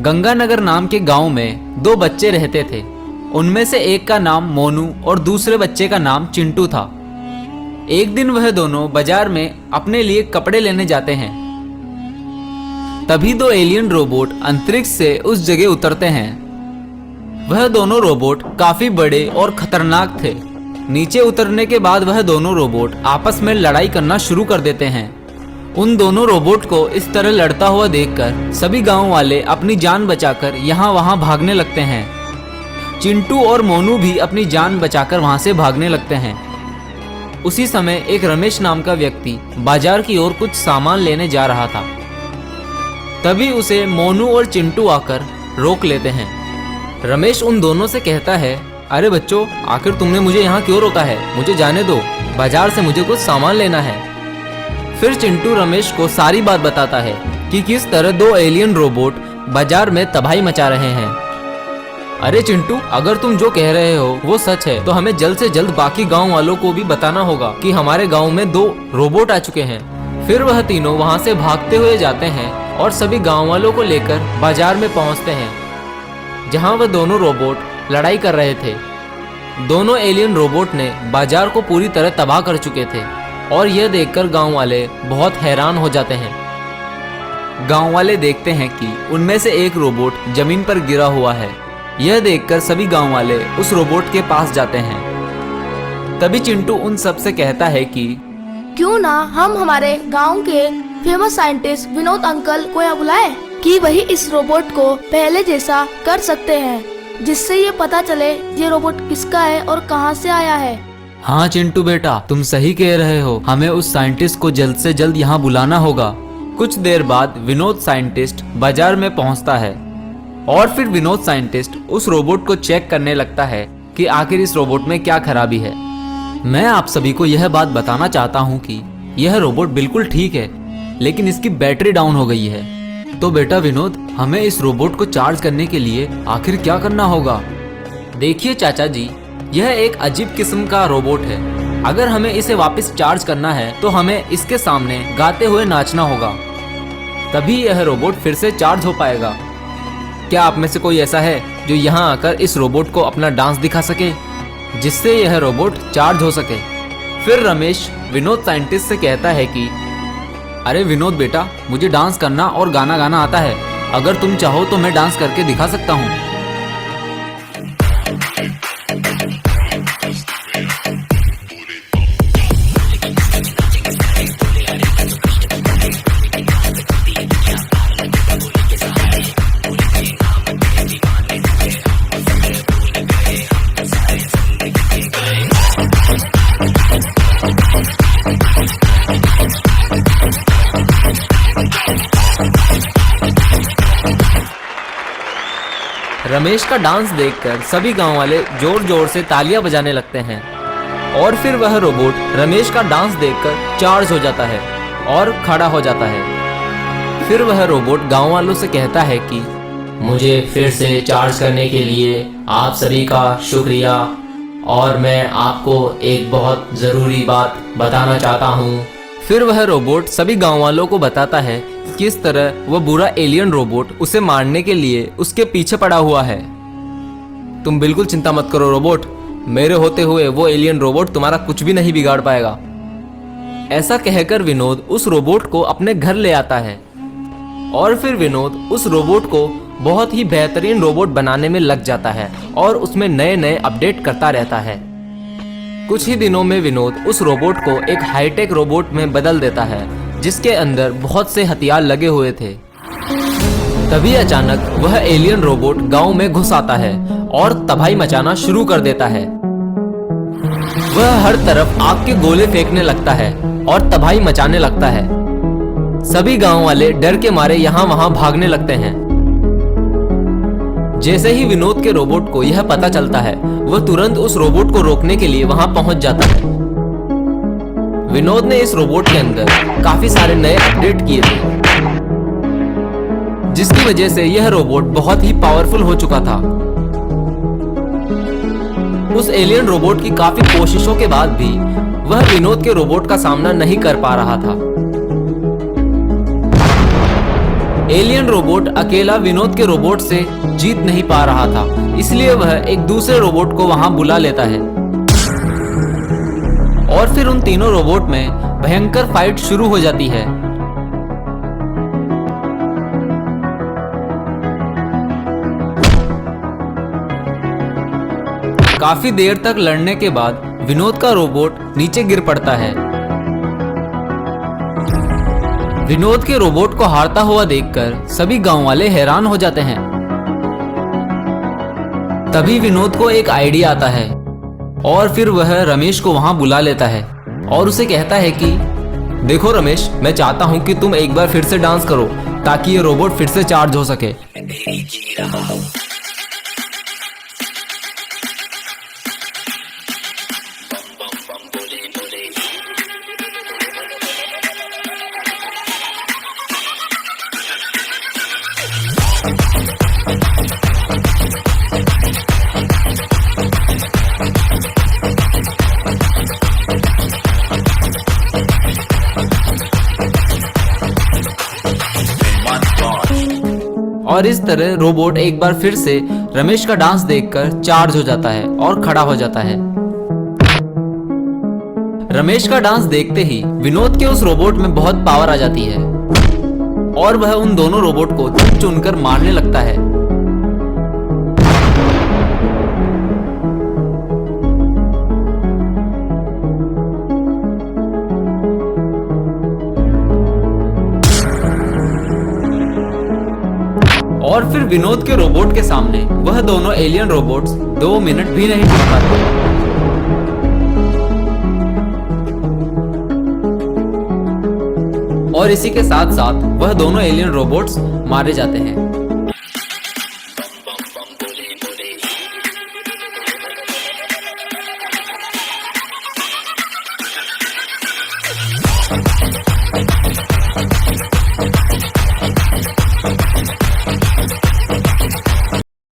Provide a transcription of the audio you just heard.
गंगानगर नाम के गांव में दो बच्चे रहते थे। उनमें से एक का नाम मोनू और दूसरे बच्चे का नाम चिंटू था। एक दिन वह दोनों बाजार में अपने लिए कपड़े लेने जाते हैं। तभी दो एलियन रोबोट अंतरिक्ष से उस जगह उतरते हैं। वह दोनों रोबोट काफी बड़े और खतरनाक थे। नीचे उतरने के बाद वह दोनों रोबोट आपस में लड़ाई करना शुरू कर देते हैं। उन दोनों रोबोट को इस तरह लड़ता हुआ देखकर सभी गांव वाले अपनी जान बचाकर यहाँ वहाँ भागने लगते हैं। चिंटू और मोनू भी अपनी जान बचाकर वहाँ से भागने लगते हैं। उसी समय एक रमेश नाम का व्यक्ति बाजार की ओर कुछ सामान लेने जा रहा था। तभी उसे मोनू और चिंटू आकर रोक लेते हैं। रमेश उन दोनों से कहता है, अरे बच्चों, आखिर तुमने मुझे यहाँ क्यों रोका है? मुझे जाने दो, बाजार से मुझे कुछ सामान लेना है। फिर चिंटू रमेश को सारी बात बताता है कि किस तरह दो एलियन रोबोट बाजार में तबाही मचा रहे हैं। अरे चिंटू, अगर तुम जो कह रहे हो वो सच है तो हमें जल्द से जल्द बाकी गांव वालों को भी बताना होगा कि हमारे गांव में दो रोबोट आ चुके हैं। फिर वह तीनों वहां से भागते हुए जाते हैं और सभी गांव वालों को लेकर बाजार में पहुंचते हैं, जहां वह दोनों रोबोट लड़ाई कर रहे थे। दोनों एलियन रोबोट ने बाजार को पूरी तरह तबाह कर चुके थे और यह देखकर गांव वाले बहुत हैरान हो जाते हैं। गांव वाले देखते हैं कि उनमें से एक रोबोट जमीन पर गिरा हुआ है। यह देखकर सभी गांव वाले उस रोबोट के पास जाते हैं। तभी चिंटू उन सब से कहता है कि क्यों ना हम हमारे गांव के फेमस साइंटिस्ट विनोद अंकल को यहाँ बुलाएं कि वही इस रोबोट को पहले जैसा कर सकते हैं, जिससे ये पता चले ये रोबोट किसका है और कहाँ से आया है। हाँ चिंटू बेटा, तुम सही कह रहे हो। हमें उस साइंटिस्ट को जल्द से जल्द यहाँ बुलाना होगा। कुछ देर बाद विनोद साइंटिस्ट बाजार में पहुँचता है और फिर विनोद साइंटिस्ट उस रोबोट को चेक करने लगता है कि आखिर इस रोबोट में क्या खराबी है। मैं आप सभी को यह बात बताना चाहता हूँ कि यह रोबोट बिल्कुल ठीक है, लेकिन इसकी बैटरी डाउन हो गई है। तो बेटा विनोद, हमें इस रोबोट को चार्ज करने के लिए आखिर क्या करना होगा? देखिए चाचा जी, यह एक अजीब किस्म का रोबोट है। अगर हमें इसे वापस चार्ज करना है तो हमें इसके सामने गाते हुए नाचना होगा, तभी यह रोबोट फिर से चार्ज हो पाएगा। क्या आप में से कोई ऐसा है जो यहाँ आकर इस रोबोट को अपना डांस दिखा सके, जिससे यह रोबोट चार्ज हो सके? फिर रमेश विनोद साइंटिस्ट से कहता है कि अरे विनोद बेटा, मुझे डांस करना और गाना गाना आता है। अगर तुम चाहो तो मैं डांस करके दिखा सकता हूँ। रमेश का डांस देखकर सभी गांव वाले जोर जोर से तालियां बजाने लगते हैं और फिर वह रोबोट रमेश का डांस देखकर चार्ज हो जाता है और खड़ा हो जाता है। फिर वह रोबोट गांव वालों से कहता है कि मुझे फिर से चार्ज करने के लिए आप सभी का शुक्रिया, और मैं आपको एक बहुत ज़रूरी बात बताना चाहता हूँ। फिर वह रोबोट सभी गांव वालों को बताता है किस तरह वह बुरा एलियन रोबोट उसे मारने के लिए उसके पीछे पड़ा हुआ है। तुम बिल्कुल चिंता मत करो रोबोट, मेरे होते हुए वो एलियन रोबोट तुम्हारा कुछ भी नहीं बिगाड़ पाएगा। ऐसा कहकर विनोद उस रोबोट को अपने घर ले आता है और फिर विनोद उस रोबोट को बहुत ही बेहतरीन रोबोट बनाने में लग जाता है और उसमें नए नए अपडेट करता रहता है। कुछ ही दिनों में विनोद उस रोबोट को एक हाईटेक रोबोट में बदल देता है, जिसके अंदर बहुत से हथियार लगे हुए थे। तभी अचानक वह एलियन रोबोट गांव में घुस आता है और तबाही मचाना शुरू कर देता है। वह हर तरफ आग के गोले फेंकने लगता है और तबाही मचाने लगता है। सभी गांव वाले डर के मारे यहाँ वहां भागने लगते हैं। जैसे ही विनोद के रोबोट को यह पता चलता है, वह तुरंत उस रोबोट को रोकने के लिए वहां पहुंच जाता है। विनोद ने इस रोबोट के अंदर काफी सारे नए अपडेट किए थे, जिसकी वजह से यह रोबोट बहुत ही पावरफुल हो चुका था। उस एलियन रोबोट की काफी कोशिशों के बाद भी वह विनोद के रोबोट का सामना नहीं कर पा रहा था। एलियन रोबोट अकेला विनोद के रोबोट से जीत नहीं पा रहा था, इसलिए वह एक दूसरे रोबोट को वहां बुला लेता है और फिर उन तीनों रोबोट में भयंकर फाइट शुरू हो जाती है। काफी देर तक लड़ने के बाद विनोद का रोबोट नीचे गिर पड़ता है। विनोद के रोबोट को हारता हुआ देखकर सभी गांव वाले हैरान हो जाते हैं। तभी विनोद को एक आइडिया आता है और फिर वह रमेश को वहां बुला लेता है और उसे कहता है कि देखो रमेश, मैं चाहता हूं कि तुम एक बार फिर से डांस करो ताकि ये रोबोट फिर से चार्ज हो सके। और इस तरह रोबोट एक बार फिर से रमेश का डांस देखकर चार्ज हो जाता है और खड़ा हो जाता है। रमेश का डांस देखते ही विनोद के उस रोबोट में बहुत पावर आ जाती है और वह उन दोनों रोबोट को चुन चुनकर मारने लगता है। और फिर विनोद के रोबोट के सामने वह दोनों एलियन रोबोट्स 2 मिनट भी नहीं टिक पाते और इसी के साथ साथ वह दोनों एलियन रोबोट्स मारे जाते हैं।